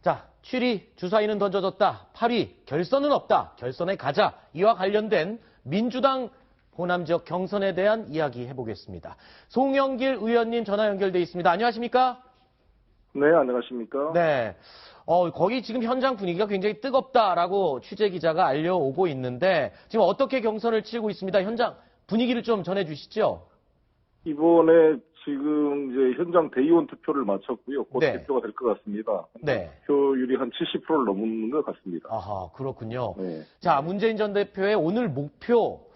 자, 7위 주사위는 던져졌다. 8위 결선은 없다. 결선에 가자. 이와 관련된 민주당 호남 지역 경선에 대한 이야기 해보겠습니다. 송영길 의원님 전화 연결돼 있습니다. 안녕하십니까? 네, 안녕하십니까? 네. 거기 지금 현장 분위기가 굉장히 뜨겁다라고 취재 기자가 알려오고 있는데 지금 어떻게 경선을 치르고 있습니다. 현장 분위기를 좀 전해주시죠. 이번에 지금 이제 현장 대의원 투표를 마쳤고요. 곧 네. 대표가 될 것 같습니다. 네. 투표율이 한 70%를 넘는 것 같습니다. 아하, 그렇군요. 네. 자, 문재인 전 대표의 오늘 목표.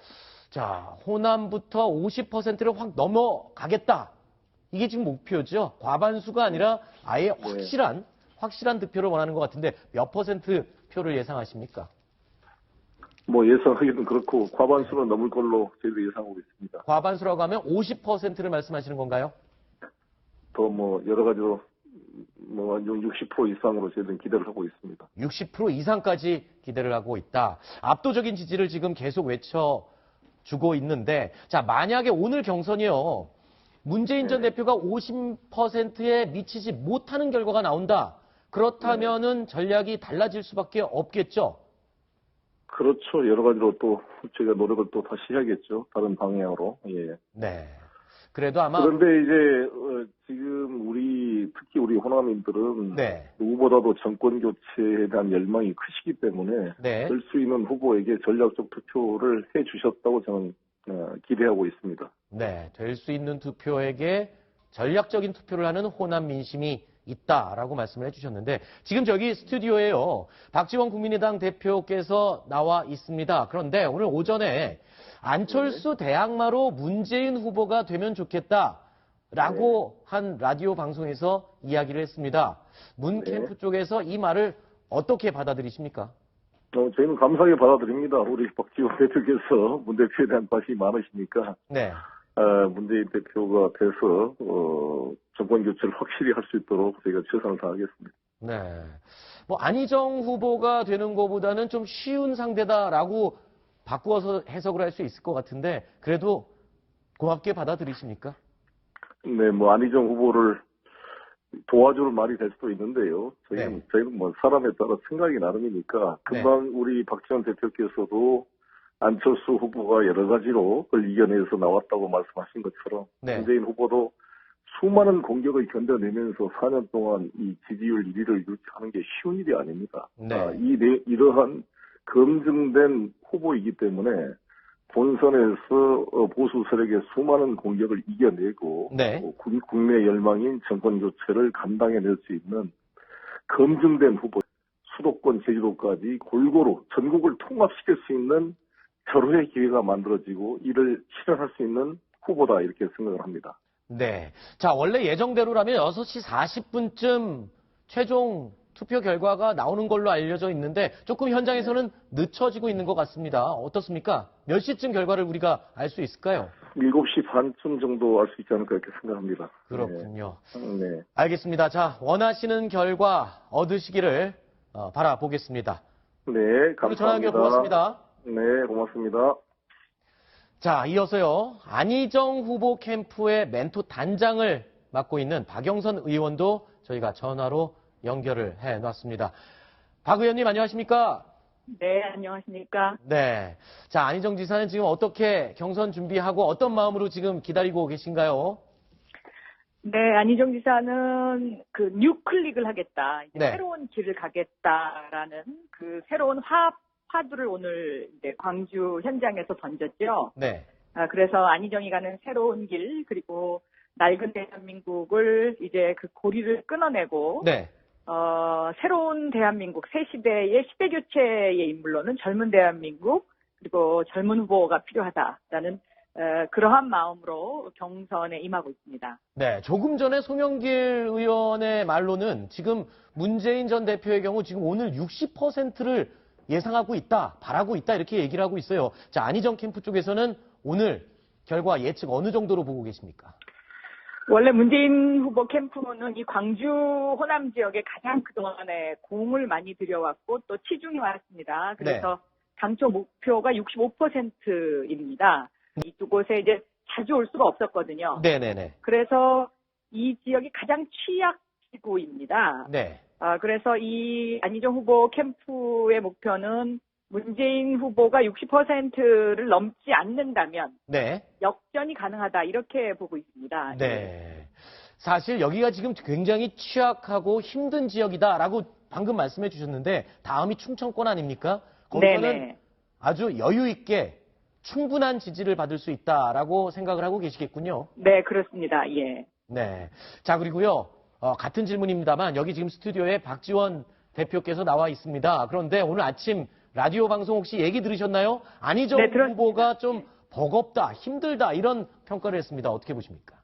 자, 호남부터 50%를 확 넘어가겠다. 이게 지금 목표죠. 과반수가 아니라 아예 확실한 득표를 원하는 것 같은데 몇 퍼센트 표를 예상하십니까? 뭐 예상하기는 그렇고 과반수는 넘을 걸로 저희도 예상하고 있습니다. 과반수라고 하면 50%를 말씀하시는 건가요? 더 뭐 여러 가지로 뭐 60% 이상으로 저희는 기대를 하고 있습니다. 60% 이상까지 기대를 하고 있다. 압도적인 지지를 지금 계속 외쳐주고 있는데 자, 만약에 오늘 경선이요. 문재인 전 대표가 50%에 미치지 못하는 결과가 나온다. 그렇다면은 전략이 달라질 수밖에 없겠죠. 그렇죠. 여러 가지로 또 저희가 노력을 또 다시 해야겠죠. 다른 방향으로. 예. 네. 그래도 아마 그런데 이제 지금 특히 우리 호남인들은 네. 누구보다도 정권 교체에 대한 열망이 크시기 때문에 네. 될 수 있는 후보에게 전략적 투표를 해 주셨다고 저는 기대하고 있습니다. 네, 될 수 있는 투표에게 전략적인 투표를 하는 호남 민심이 있다라고 말씀을 해주셨는데 지금 저기 스튜디오에요. 박지원 국민의당 대표께서 나와 있습니다. 그런데 오늘 오전에 안철수 대항마로 문재인 후보가 되면 좋겠다라고 한 라디오 방송에서 이야기를 했습니다. 문 캠프 쪽에서 이 말을 어떻게 받아들이십니까? 저희는 감사하게 받아들입니다. 우리 박지원 대표께서 문 대표에 대한 관심이 많으시니까 네. 문재인 대표가 돼서 정권 교체를 확실히 할 수 있도록 저희가 최선을 다하겠습니다. 네. 뭐 안희정 후보가 되는 것보다는 좀 쉬운 상대다라고 바꾸어서 해석을 할 수 있을 것 같은데 그래도 고맙게 받아들이십니까? 네, 뭐 안희정 후보를 도와줄 말이 될 수도 있는데요. 저희는 뭐 사람에 따라 생각이 나름이니까 금방 우리 박지원 대표께서도 안철수 후보가 여러 가지로 그걸 이겨내서 나왔다고 말씀하신 것처럼 문재인 후보도 수많은 공격을 견뎌내면서 4년 동안 이 지지율 1위를 유지하는 게 쉬운 일이 아닙니다. 이러한 검증된 후보이기 때문에 본선에서 보수 세력의 수많은 공격을 이겨내고 국내 열망인 정권 교체를 감당해낼 수 있는 검증된 후보, 수도권 제주도까지 골고루 전국을 통합시킬 수 있는 절호의 기회가 만들어지고 이를 실현할 수 있는 후보다 이렇게 생각을 합니다. 네. 자, 원래 예정대로라면 6시 40분쯤 최종 투표 결과가 나오는 걸로 알려져 있는데 조금 현장에서는 늦춰지고 있는 것 같습니다. 어떻습니까? 몇 시쯤 결과를 우리가 알 수 있을까요? 7시 반쯤 정도 알 수 있지 않을까 이렇게 생각합니다. 그렇군요. 네. 알겠습니다. 자, 원하시는 결과 얻으시기를 바라보겠습니다. 네, 감사합니다. 전화 연결 고맙습니다. 네, 고맙습니다. 자, 이어서요. 안희정 후보 캠프의 멘토 단장을 맡고 있는 박영선 의원도 저희가 전화로 연결을 해놨습니다. 박 의원님 안녕하십니까? 네, 안녕하십니까? 네. 자, 안희정 지사는 지금 어떻게 경선 준비하고 어떤 마음으로 지금 기다리고 계신가요? 네, 안희정 지사는 그 뉴클릭을 하겠다. 이제 새로운 길을 가겠다라는 그 새로운 화두를 오늘 이제 광주 현장에서 던졌죠. 네. 그래서 안희정이 가는 새로운 길, 그리고 낡은 대한민국을 이제 그 고리를 끊어내고, 새로운 대한민국, 새 시대의 시대 교체의 인물로는 젊은 대한민국, 그리고 젊은 후보가 필요하다라는 그러한 마음으로 경선에 임하고 있습니다. 네, 조금 전에 송영길 의원의 말로는 지금 문재인 전 대표의 경우 지금 오늘 60%를 예상하고 있다, 바라고 있다 이렇게 얘기를 하고 있어요. 자, 안희정 캠프 쪽에서는 오늘 결과 예측 어느 정도로 보고 계십니까? 원래 문재인 후보 캠프는 이 광주 호남 지역에 가장 그동안에 공을 많이 들여왔고 또 치중해 왔습니다. 그래서 당초 목표가 65%입니다. 이곳에 이제 자주 올 수가 없었거든요. 네네네. 그래서 이 지역이 가장 취약 지구입니다. 네. 그래서 이 안희정 후보 캠프의 목표는 문재인 후보가 60%를 넘지 않는다면 네. 역전이 가능하다 이렇게 보고 있습니다. 네. 사실 여기가 지금 굉장히 취약하고 힘든 지역이다라고 방금 말씀해 주셨는데 다음이 충청권 아닙니까? 거기서는 네네. 아주 여유 있게 충분한 지지를 받을 수 있다라고 생각을 하고 계시겠군요. 네, 그렇습니다. 예. 네. 자, 그리고요. 같은 질문입니다만 여기 지금 스튜디오에 박지원 대표께서 나와 있습니다. 그런데 오늘 아침 라디오 방송 혹시 얘기 들으셨나요? 안희정 네, 후보가 좀 버겁다, 힘들다 이런 평가를 했습니다. 어떻게 보십니까?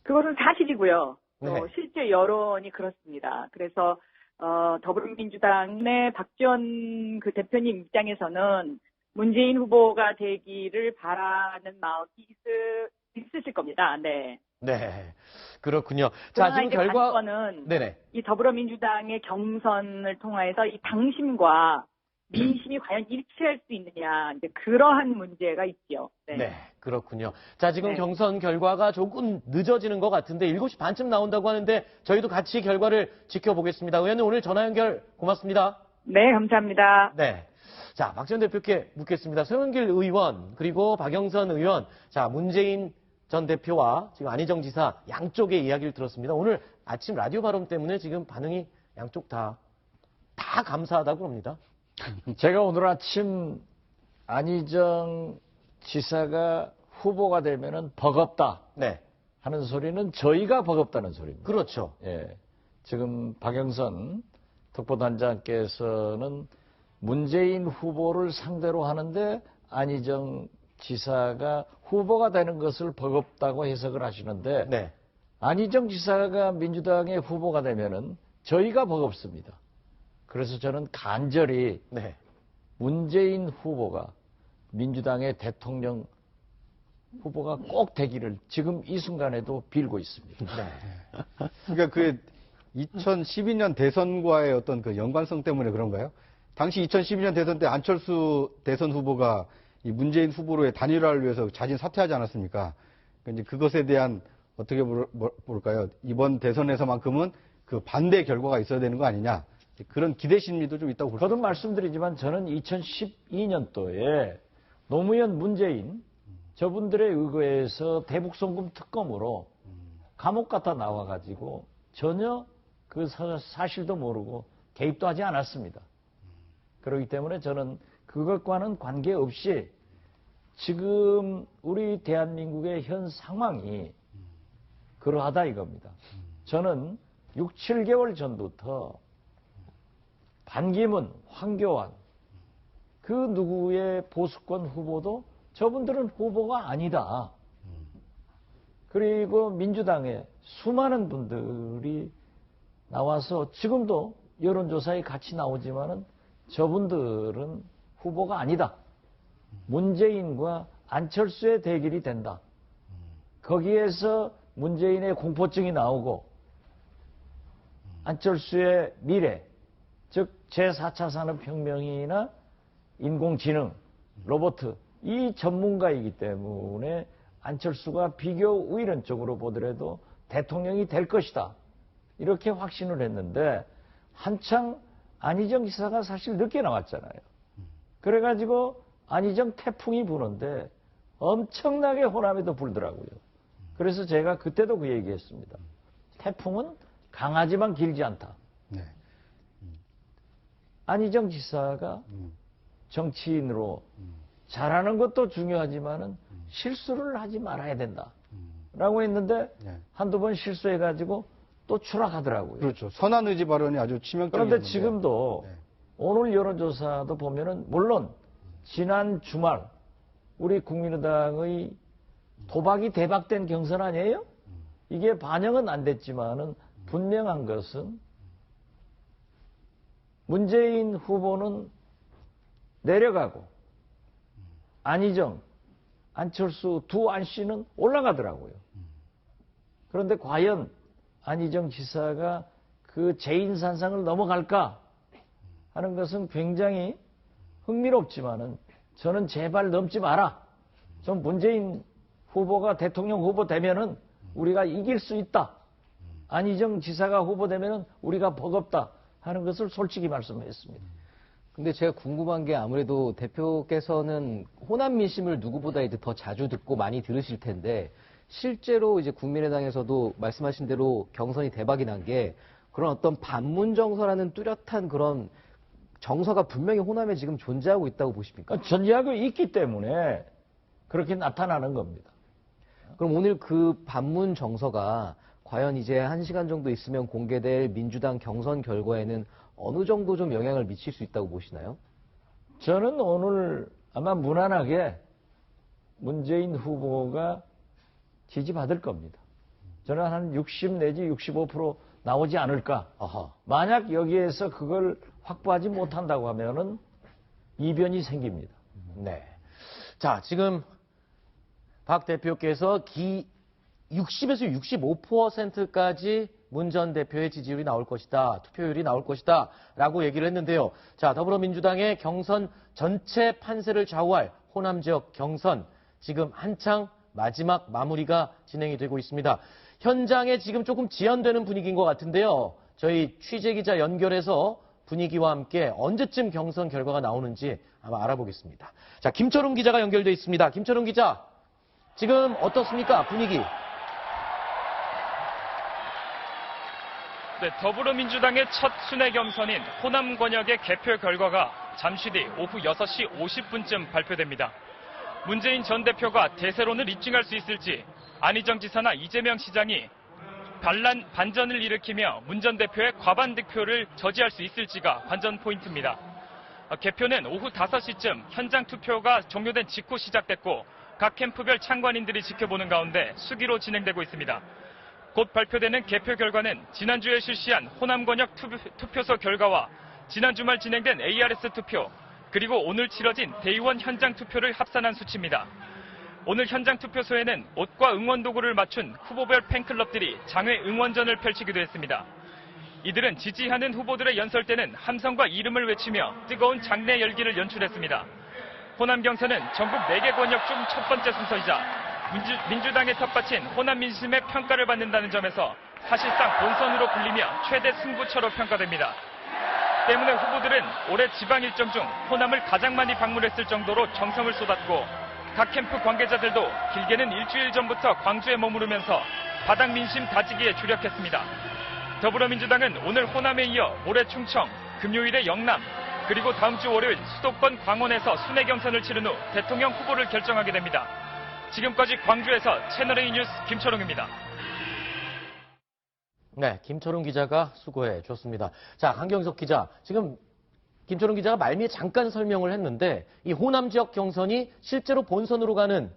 그것은 사실이고요. 네. 실제 여론이 그렇습니다. 그래서 더불어민주당의 박지원 그 대표님 입장에서는 문재인 후보가 되기를 바라는 마음이 있으실 겁니다. 네. 네. 그렇군요. 자, 지금 이제 결과 관건은 네네. 이 더불어민주당의 경선을 통해서 이 당심과 민심이 과연 일치할 수 있느냐, 이제 그러한 문제가 있죠. 네. 네, 그렇군요. 자, 지금 네. 경선 결과가 조금 늦어지는 것 같은데 7시 반쯤 나온다고 하는데 저희도 같이 결과를 지켜보겠습니다. 의원님 오늘 전화 연결 고맙습니다. 네, 감사합니다. 네. 자, 박지원 대표께 묻겠습니다. 송영길 의원 그리고 박영선 의원, 자 문재인 전 대표와 지금 안희정 지사 양쪽의 이야기를 들었습니다. 오늘 아침 라디오 발언 때문에 지금 반응이 양쪽 다 감사하다고 합니다. 제가 오늘 아침 안희정 지사가 후보가 되면은 버겁다 네, 하는 소리는 저희가 버겁다는 소리입니다. 그렇죠. 예. 지금 박영선 특보단장께서는 문재인 후보를 상대로 하는데 안희정 지사가 후보가 되는 것을 버겁다고 해석을 하시는데 네, 안희정 지사가 민주당의 후보가 되면은 저희가 버겁습니다. 그래서 저는 간절히 네. 문재인 후보가 민주당의 대통령 후보가 꼭 되기를 지금 이 순간에도 빌고 있습니다. 네. 그러니까 그 2012년 대선과의 어떤 그 연관성 때문에 그런가요? 당시 2012년 대선 때 안철수 대선 후보가 이 문재인 후보로의 단일화를 위해서 자진 사퇴하지 않았습니까? 그러니까 이제 그것에 대한 어떻게 볼까요? 이번 대선에서만큼은 그 반대 결과가 있어야 되는 거 아니냐? 그런 기대 심리도 좀 있다고 볼 수 있습니다. 거듭 말씀드리지만 저는 2012년도에 노무현 문재인 저분들에 의거해서 대북송금 특검으로 감옥 갔다 나와가지고 전혀 그 사실도 모르고 개입도 하지 않았습니다. 그렇기 때문에 저는 그것과는 관계없이 지금 우리 대한민국의 현 상황이 그러하다 이겁니다. 저는 6, 7개월 전부터 반기문, 황교안, 그 누구의 보수권 후보도 저분들은 후보가 아니다. 그리고 민주당에 수많은 분들이 나와서 지금도 여론조사에 같이 나오지만은 저분들은 후보가 아니다. 문재인과 안철수의 대결이 된다. 거기에서 문재인의 공포증이 나오고 안철수의 미래, 즉 제4차 산업혁명이나 인공지능, 로봇, 이 전문가이기 때문에 안철수가 비교 우위론적으로 보더라도 대통령이 될 것이다. 이렇게 확신을 했는데 한창 안희정 지사가 사실 늦게 나왔잖아요. 그래가지고 안희정 태풍이 부는데 엄청나게 호남에도 불더라고요. 그래서 제가 그때도 그 얘기했습니다. 태풍은 강하지만 길지 않다. 네. 안희정 지사가 정치인으로 잘하는 것도 중요하지만은 실수를 하지 말아야 된다. 라고 했는데 네. 한두 번 실수해가지고 또 추락하더라고요. 그렇죠. 선한 의지 발언이 아주 치명적인. 그런데 지금도 네. 오늘 여론조사도 보면은 물론 지난 주말 우리 국민의당의 도박이 대박된 경선 아니에요? 이게 반영은 안 됐지만은 분명한 것은 문재인 후보는 내려가고 안희정, 안철수 두 안씨는 올라가더라고요. 그런데 과연 안희정 지사가 그 재인산상을 넘어갈까 하는 것은 굉장히 흥미롭지만은 저는 제발 넘지 마라. 좀 문재인 후보가 대통령 후보 되면은 우리가 이길 수 있다. 안희정 지사가 후보 되면은 우리가 버겁다. 하는 것을 솔직히 말씀했습니다. 근데 제가 궁금한 게 아무래도 대표께서는 호남 민심을 누구보다 이제 더 자주 듣고 많이 들으실 텐데 실제로 이제 국민의당에서도 말씀하신 대로 경선이 대박이 난 게 그런 어떤 반문 정서라는 뚜렷한 그런 정서가 분명히 호남에 지금 존재하고 있다고 보십니까? 존재하고 있기 때문에 그렇게 나타나는 겁니다. 그럼 오늘 그 반문 정서가 과연 이제 1시간 정도 있으면 공개될 민주당 경선 결과에는 어느 정도 좀 영향을 미칠 수 있다고 보시나요? 저는 오늘 아마 무난하게 문재인 후보가 지지받을 겁니다. 저는 한 60 내지 65% 나오지 않을까. 아하. 만약 여기에서 그걸 확보하지 못한다고 하면은 이변이 생깁니다. 네. 자, 지금 박 대표께서 60에서 65%까지 문 전 대표의 지지율이 나올 것이다, 투표율이 나올 것이다 라고 얘기를 했는데요. 자, 더불어민주당의 경선 전체 판세를 좌우할 호남 지역 경선 지금 한창 마지막 마무리가 진행이 되고 있습니다. 현장에 지금 조금 지연되는 분위기인 것 같은데요. 저희 취재기자 연결해서 분위기와 함께 언제쯤 경선 결과가 나오는지 아마 알아보겠습니다. 자, 김철웅 기자가 연결돼 있습니다. 김철웅 기자, 지금 어떻습니까? 분위기. 네, 더불어민주당의 첫 순회 경선인 호남 권역의 개표 결과가 잠시 뒤 오후 6시 50분쯤 발표됩니다. 문재인 전 대표가 대세론을 입증할 수 있을지, 안희정 지사나 이재명 시장이 반전을 일으키며 문 전 대표의 과반 득표를 저지할 수 있을지가 관전 포인트입니다. 개표는 오후 5시쯤 현장 투표가 종료된 직후 시작됐고 각 캠프별 참관인들이 지켜보는 가운데 수기로 진행되고 있습니다. 곧 발표되는 개표 결과는 지난주에 실시한 호남 권역 투표소 결과와 지난 주말 진행된 ARS 투표, 그리고 오늘 치러진 대의원 현장 투표를 합산한 수치입니다. 오늘 현장 투표소에는 옷과 응원 도구를 맞춘 후보별 팬클럽들이 장외 응원전을 펼치기도 했습니다. 이들은 지지하는 후보들의 연설 때는 함성과 이름을 외치며 뜨거운 장내 열기를 연출했습니다. 호남 경선은 전국 4개 권역 중 첫 번째 순서이자 민주당의 텃밭인 호남 민심의 평가를 받는다는 점에서 사실상 본선으로 불리며 최대 승부처로 평가됩니다. 때문에 후보들은 올해 지방 일정 중 호남을 가장 많이 방문했을 정도로 정성을 쏟았고 각 캠프 관계자들도 길게는 일주일 전부터 광주에 머무르면서 바닥 민심 다지기에 주력했습니다. 더불어민주당은 오늘 호남에 이어 모레 충청, 금요일에 영남, 그리고 다음 주 월요일 수도권 광원에서 순회 경선을 치른 후 대통령 후보를 결정하게 됩니다. 지금까지 광주에서 채널A 뉴스 김철웅입니다. 네, 김철웅 기자가 수고해 줬습니다. 자, 강경석 기자, 지금 김철웅 기자가 말미에 잠깐 설명을 했는데 이 호남 지역 경선이 실제로 본선으로 가는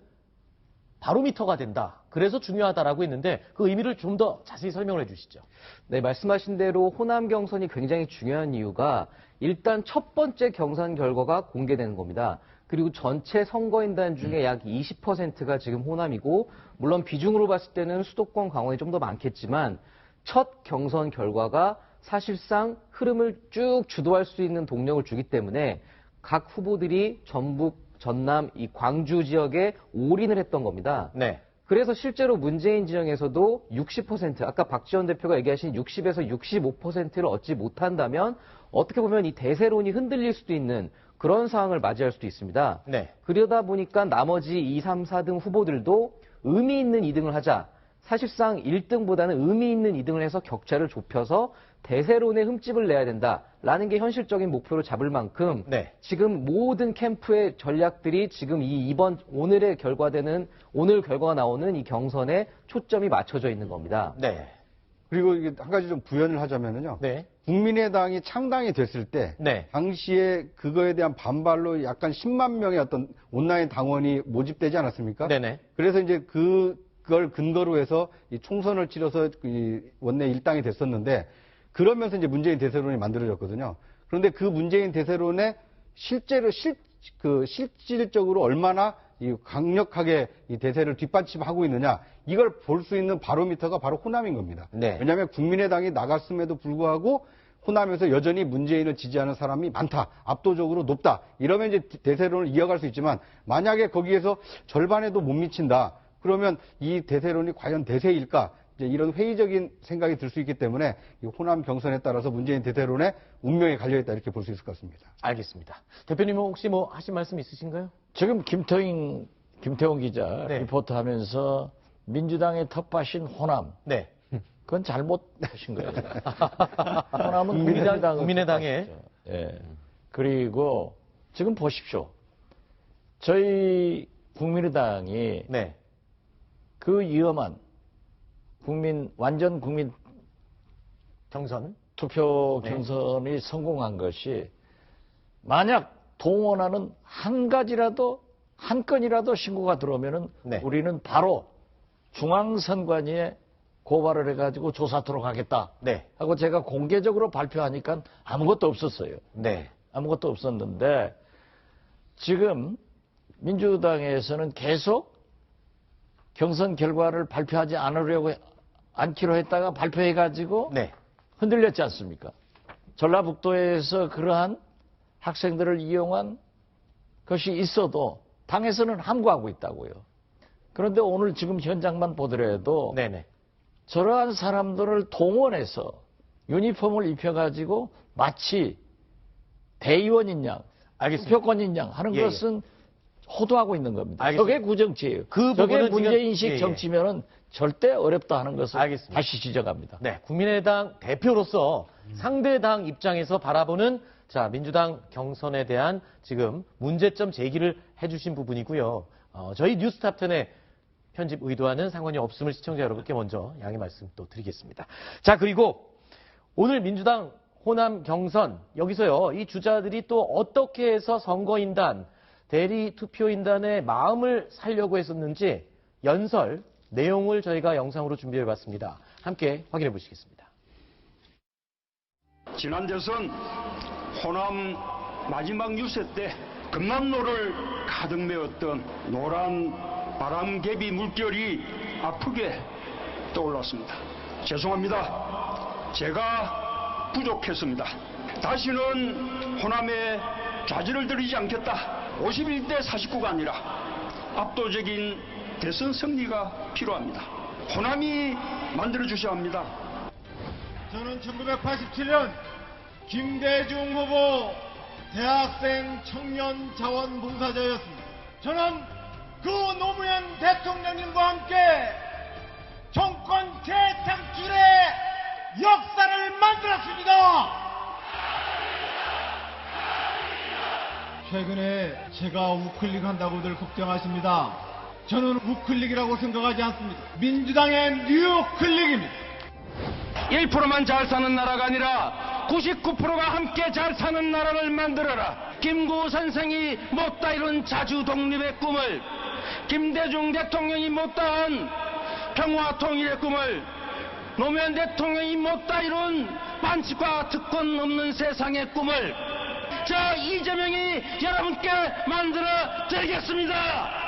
바로미터가 된다. 그래서 중요하다라고 했는데 그 의미를 좀 더 자세히 설명을 해주시죠. 네, 말씀하신 대로 호남 경선이 굉장히 중요한 이유가 일단 첫 번째 경선 결과가 공개되는 겁니다. 그리고 전체 선거인단 중에 약 20%가 지금 호남이고, 물론 비중으로 봤을 때는 수도권, 강원이 좀 더 많겠지만 첫 경선 결과가 사실상 흐름을 쭉 주도할 수 있는 동력을 주기 때문에 각 후보들이 전북, 전남, 이 광주 지역에 올인을 했던 겁니다. 네. 그래서 실제로 문재인 진영에서도 60%, 아까 박지원 대표가 얘기하신 60에서 65%를 얻지 못한다면 어떻게 보면 이 대세론이 흔들릴 수도 있는 그런 상황을 맞이할 수도 있습니다. 네. 그러다 보니까 나머지 2, 3, 4등 후보들도 의미 있는 2등을 하자. 사실상 1등보다는 의미 있는 2등을 해서 격차를 좁혀서 대세론에 흠집을 내야 된다라는 게 현실적인 목표로 잡을 만큼 네. 지금 모든 캠프의 전략들이 지금 오늘 결과가 나오는 이 경선에 초점이 맞춰져 있는 겁니다. 네. 그리고 이게 한 가지 좀 부연을 하자면요. 네. 국민의당이 창당이 됐을 때 네. 당시에 그거에 대한 반발로 약간 10만 명의 어떤 온라인 당원이 모집되지 않았습니까? 네네. 그래서 이제 그걸 근거로 해서 이 총선을 치러서 이 원내 일당이 됐었는데, 그러면서 이제 문재인 대세론이 만들어졌거든요. 그런데 그 문재인 대세론에 실질적으로 얼마나 이 강력하게 이 대세를 뒷받침하고 있느냐, 이걸 볼 수 있는 바로미터가 바로 호남인 겁니다. 네. 왜냐하면 국민의당이 나갔음에도 불구하고 호남에서 여전히 문재인을 지지하는 사람이 많다, 압도적으로 높다, 이러면 이제 대세론을 이어갈 수 있지만, 만약에 거기에서 절반에도 못 미친다, 그러면 이 대세론이 과연 대세일까? 이제 이런 회의적인 생각이 들 수 있기 때문에 이 호남 경선에 따라서 문재인 대대론의 운명이 갈려있다 이렇게 볼 수 있을 것 같습니다. 알겠습니다. 대표님은 혹시 뭐 하실 말씀 있으신가요? 지금 김태용 기자 네. 리포트하면서 민주당의 텃밭인 호남. 네. 그건 잘못하신 거예요. 호남은 국민의당의. 예. 그리고 지금 보십시오. 저희 국민의당이 네. 그 위험한 완전 국민 경선. 투표 네. 경선이 성공한 것이 만약 동원하는 한 건이라도 신고가 들어오면은 네. 우리는 바로 중앙선관위에 고발을 해가지고 조사토록 하겠다. 네. 하고 제가 공개적으로 발표하니까 아무것도 없었어요. 네. 아무것도 없었는데 지금 민주당에서는 계속 경선 결과를 발표하지 않기로 했다가 발표해가지고 네. 흔들렸지 않습니까? 전라북도에서 그러한 학생들을 이용한 것이 있어도 당에서는 함구하고 있다고요. 그런데 오늘 지금 현장만 보더라도 네네. 저러한 사람들을 동원해서 유니폼을 입혀가지고 마치 대의원인 양, 알겠습니다. 투표권인 양 하는 예, 것은 호도하고 있는 겁니다. 알겠습니다. 저게 구정치예요. 그 저게 부분은 문제인식 지금- 예, 예. 정치면은 절대 어렵다 하는 것을 알겠습니다. 다시 지적합니다. 네, 국민의당 대표로서 상대당 입장에서 바라보는 자 민주당 경선에 대한 지금 문제점 제기를 해주신 부분이고요. 저희 뉴스탑10의 편집 의도와는 상관이 없음을 시청자 여러분께 먼저 양해 말씀 또 드리겠습니다. 자 그리고 오늘 민주당 호남 경선 여기서요 이 주자들이 또 어떻게 해서 선거인단 대리 투표인단의 마음을 살려고 했었는지 연설 내용을 저희가 영상으로 준비해봤습니다. 함께 확인해 보시겠습니다. 지난 대선 호남 마지막 유세 때 금남로를 가득 메웠던 노란 바람개비 물결이 아프게 떠올랐습니다. 죄송합니다. 제가 부족했습니다. 다시는 호남에 좌지를 들이지 않겠다. 51대 49가 아니라 압도적인 대선 승리가 필요합니다. 호남이 만들어주셔야 합니다. 저는 1987년 김대중 후보 대학생 청년 자원봉사자였습니다. 저는 그 노무현 대통령님과 함께 정권 재창출의 역사를 만들었습니다. 최근에 제가 우클릭한다고들 걱정하십니다. 저는 우클릭이라고 생각하지 않습니다. 민주당의 뉴클릭입니다. 1%만 잘 사는 나라가 아니라 99%가 함께 잘 사는 나라를 만들어라. 김구 선생이 못다 이룬 자주 독립의 꿈을, 김대중 대통령이 못다 한 평화 통일의 꿈을, 노무현 대통령이 못다 이룬 반칙과 특권 없는 세상의 꿈을 저 이재명이 여러분께 만들어 드리겠습니다.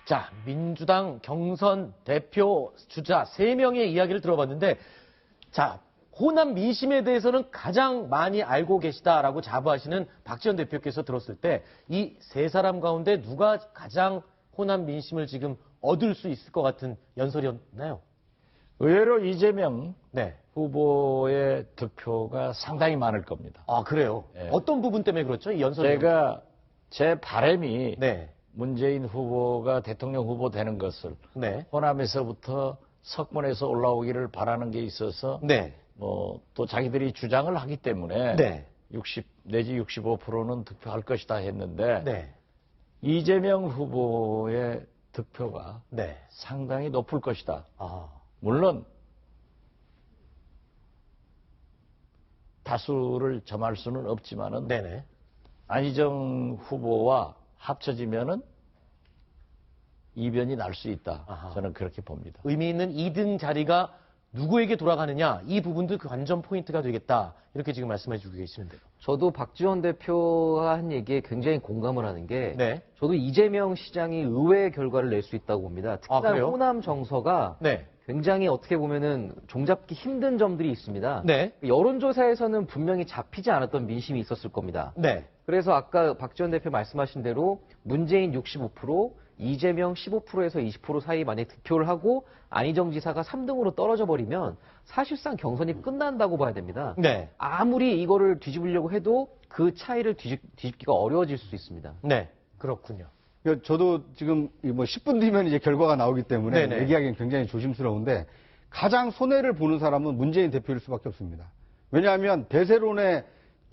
자, 민주당 경선 대표 주자 3명의 이야기를 들어봤는데, 자, 호남 민심에 대해서는 가장 많이 알고 계시다라고 자부하시는 박지원 대표께서 들었을 때, 이 세 사람 가운데 누가 가장 호남 민심을 지금 얻을 수 있을 것 같은 연설이었나요? 의외로 이재명 네. 후보의 득표가 상당히 많을 겁니다. 아, 그래요? 네. 어떤 부분 때문에 그렇죠? 이 연설. 제 바람이 네. 문재인 후보가 대통령 후보 되는 것을 네. 호남에서부터 석권에서 올라오기를 바라는 게 있어서 네. 또 자기들이 주장을 하기 때문에 네. 60 내지 65%는 득표할 것이다 했는데 네. 이재명 후보의 득표가 네. 상당히 높을 것이다. 아. 물론 다수를 점할 수는 없지만은 네네. 안희정 후보와 합쳐지면은 이변이 날 수 있다. 아하. 저는 그렇게 봅니다. 의미 있는 2등 자리가 누구에게 돌아가느냐 이 부분도 그 관전 포인트가 되겠다. 이렇게 지금 말씀해 주고 계시는데요. 저도 박지원 대표가 한 얘기에 굉장히 공감을 하는 게 네. 저도 이재명 시장이 의외의 결과를 낼 수 있다고 봅니다. 특히나 그래요? 호남 정서가 네. 굉장히 어떻게 보면은 종잡기 힘든 점들이 있습니다. 네. 여론조사에서는 분명히 잡히지 않았던 민심이 있었을 겁니다. 네. 그래서 아까 박지원 대표 말씀하신 대로 문재인 65%, 이재명 15%에서 20% 사이 만약에 득표를 하고 안희정 지사가 3등으로 떨어져 버리면 사실상 경선이 끝난다고 봐야 됩니다. 네. 아무리 이거를 뒤집으려고 해도 그 차이를 뒤집기가 어려워질 수 있습니다. 네. 그렇군요. 그러니까 저도 지금 뭐 10분 뒤면 이제 결과가 나오기 때문에 네네. 얘기하기는 굉장히 조심스러운데 가장 손해를 보는 사람은 문재인 대표일 수밖에 없습니다. 왜냐하면 대세론에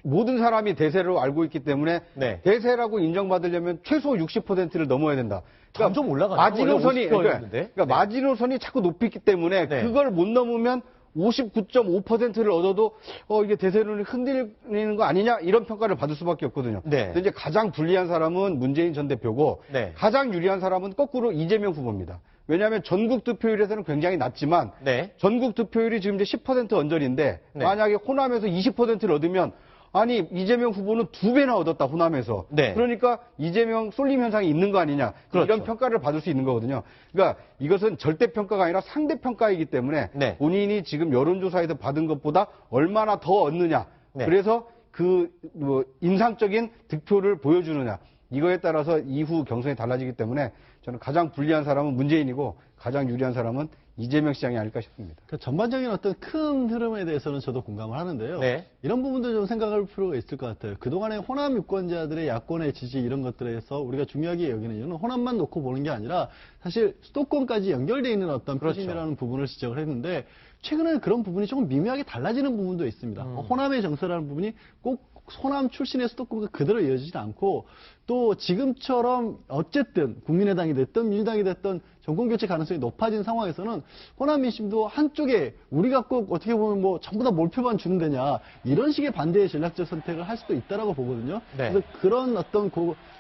모든 사람이 대세로 알고 있기 때문에 네. 대세라고 인정받으려면 최소 60%를 넘어야 된다. 점점 올라가네요. 마지노선이 원래 50%였는데. 그러니까 마지노선이 자꾸 높이기 때문에 네. 그걸 못 넘으면 59.5%를 얻어도 이게 대세론이 흔들리는 거 아니냐 이런 평가를 받을 수밖에 없거든요. 네. 근데 이제 가장 불리한 사람은 문재인 전 대표고 네. 가장 유리한 사람은 거꾸로 이재명 후보입니다. 왜냐하면 전국 득표율에서는 굉장히 낮지만 네. 전국 득표율이 지금 이제 10% 언저리인데 네. 만약에 호남에서 20%를 얻으면 아니 이재명 후보는 2배나 얻었다 호남에서. 네. 그러니까 이재명 쏠림 현상이 있는 거 아니냐 그렇죠. 이런 평가를 받을 수 있는 거거든요. 그러니까 이것은 절대 평가가 아니라 상대 평가이기 때문에 네. 본인이 지금 여론조사에서 받은 것보다 얼마나 더 얻느냐. 네. 그래서 그 뭐 인상적인 득표를 보여주느냐. 이거에 따라서 이후 경선이 달라지기 때문에 저는 가장 불리한 사람은 문재인이고 가장 유리한 사람은 이재명 시장이 아닐까 싶습니다. 그 전반적인 어떤 큰 흐름에 대해서는 저도 공감을 하는데요. 네. 이런 부분도 좀 생각할 필요가 있을 것 같아요. 그동안의 호남 유권자들의 야권의 지지 이런 것들에서 우리가 중요하게 여기는 이유는 호남만 놓고 보는 게 아니라 사실 수도권까지 연결되어 있는 어떤 그렇죠. 표심이라는 부분을 지적을 했는데 최근에는 그런 부분이 조금 미묘하게 달라지는 부분도 있습니다. 호남의 정서라는 부분이 꼭 호남 출신의 수도권과 그대로 이어지지 않고 또 지금처럼 어쨌든 국민의당이 됐든 민주당이 됐든 정권교체 가능성이 높아진 상황에서는 호남 민심도 한쪽에 우리가 꼭 어떻게 보면 뭐 전부 다 몰표만 주는 데냐 이런 식의 반대의 전략적 선택을 할 수도 있다라고 보거든요. 네. 그래서 그런 어떤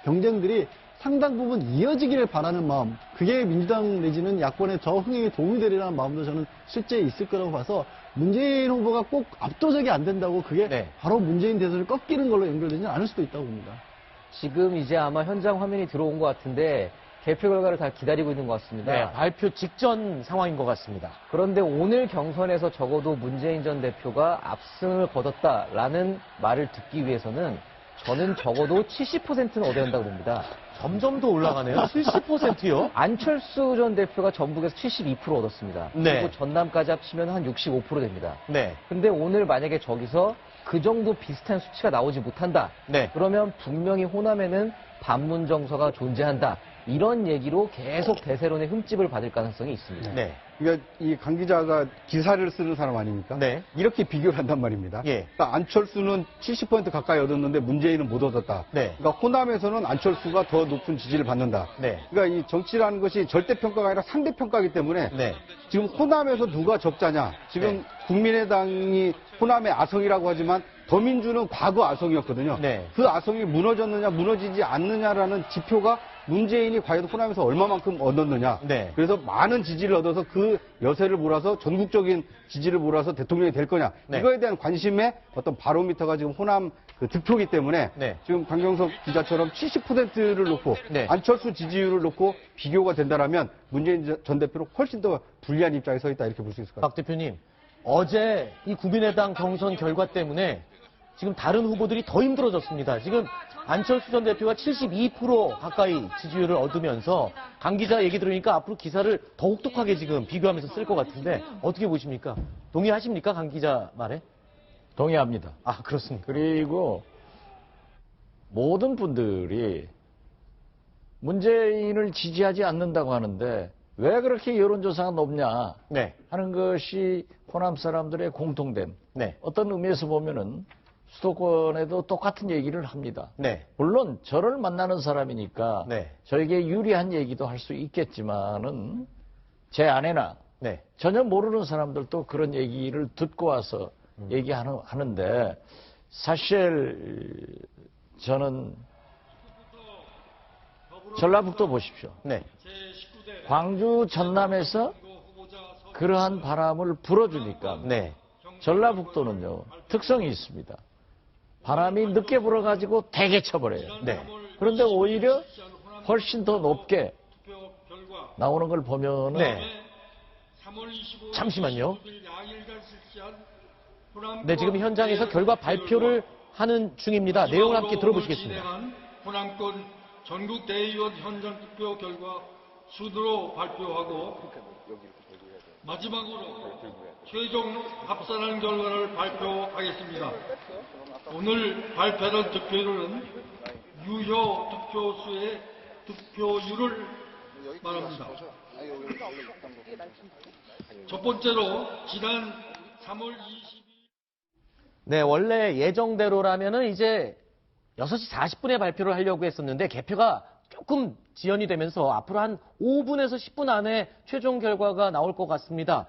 경쟁들이 상당 부분 이어지기를 바라는 마음, 그게 민주당 내지는 야권의 저 흥행에 도움이 되리라는 마음도 저는 실제 있을 거라고 봐서 문재인 후보가 꼭 압도적이 안 된다고 그게 네. 바로 문재인 대선을 꺾이는 걸로 연결되지는 않을 수도 있다고 봅니다. 지금 이제 아마 현장 화면이 들어온 것 같은데 개표 결과를 다 기다리고 있는 것 같습니다. 네. 발표 직전 상황인 것 같습니다. 그런데 오늘 경선에서 적어도 문재인 전 대표가 압승을 거뒀다라는 말을 듣기 위해서는 저는 적어도 70%는 얻어야 한다고 봅니다. 점점 더 올라가네요. 70%요? 안철수 전 대표가 전북에서 72% 얻었습니다. 네. 그리고 전남까지 합치면 한 65% 됩니다. 네. 근데 오늘 만약에 저기서 그 정도 비슷한 수치가 나오지 못한다. 네. 그러면 분명히 호남에는 반문 정서가 존재한다. 이런 얘기로 계속 대세론의 흠집을 받을 가능성이 있습니다. 네. 그러니까 이 강 기자가 기사를 쓰는 사람 아닙니까? 네. 이렇게 비교를 한단 말입니다. 예. 그러니까 안철수는 70% 가까이 얻었는데 문재인은 못 얻었다. 네. 그러니까 호남에서는 안철수가 더 높은 지지를 받는다. 네. 그러니까 이 정치라는 것이 절대 평가가 아니라 상대 평가이기 때문에 네. 지금 호남에서 누가 적자냐? 지금 네. 국민의당이 호남의 아성이라고 하지만 더민주는 과거 아성이었거든요. 네. 그 아성이 무너졌느냐, 무너지지 않느냐라는 지표가 문재인이 과연 호남에서 얼마만큼 얻었느냐. 네. 그래서 많은 지지를 얻어서 그 여세를 몰아서 전국적인 지지를 몰아서 대통령이 될 거냐. 네. 이거에 대한 관심의 어떤 바로미터가 지금 호남 그 득표기 때문에 네. 지금 강경석 기자처럼 70%를 놓고 네. 안철수 지지율을 놓고 비교가 된다라면 문재인 전 대표는 훨씬 더 불리한 입장에 서 있다 이렇게 볼 수 있을 것 같습니다. 박 대표님, 어제 이 국민의당 경선 결과 때문에 지금 다른 후보들이 더 힘들어졌습니다. 지금 안철수 전 대표가 72% 가까이 지지율을 얻으면서 강 기자 얘기 들으니까 앞으로 기사를 더 혹독하게 지금 비교하면서 쓸 것 같은데 어떻게 보십니까? 동의하십니까? 강 기자 말에? 동의합니다. 아, 그렇습니까? 그리고 모든 분들이 문재인을 지지하지 않는다고 하는데 왜 그렇게 여론조사가 높냐 네. 하는 것이 호남 사람들의 공통된 네. 어떤 의미에서 보면은 수도권에도 똑같은 얘기를 합니다. 네. 물론 저를 만나는 사람이니까 네. 저에게 유리한 얘기도 할 수 있겠지만은 제 아내나 네. 전혀 모르는 사람들도 그런 얘기를 듣고 와서 얘기하는데 사실 저는 전라북도 보십시오. 네. 광주 전남에서 그러한 바람을 불어주니까 네. 전라북도는요 특성이 있습니다. 바람이 늦게 불어가지고 되게 쳐버려요. 네. 그런데 오히려 훨씬 더 높게 나오는 걸 보면은 네. 잠시만요. 네, 지금 현장에서 결과 발표를 하는 중입니다. 내용을 함께 들어보시겠습니다. 호남권 전국 대의원 현장 투표 결과 순으로 발표하고 마지막으로 최종 합산한 결과를 발표하겠습니다. 오늘 발표한 득표율은 유효 득표수의 득표율을 말합니다. 첫 번째로 지난 3월 22일 네, 원래 예정대로라면은 이제 6시 40분에 발표를 하려고 했었는데 개표가 조금 지연이 되면서 앞으로 한 5분에서 10분 안에 최종 결과가 나올 것 같습니다.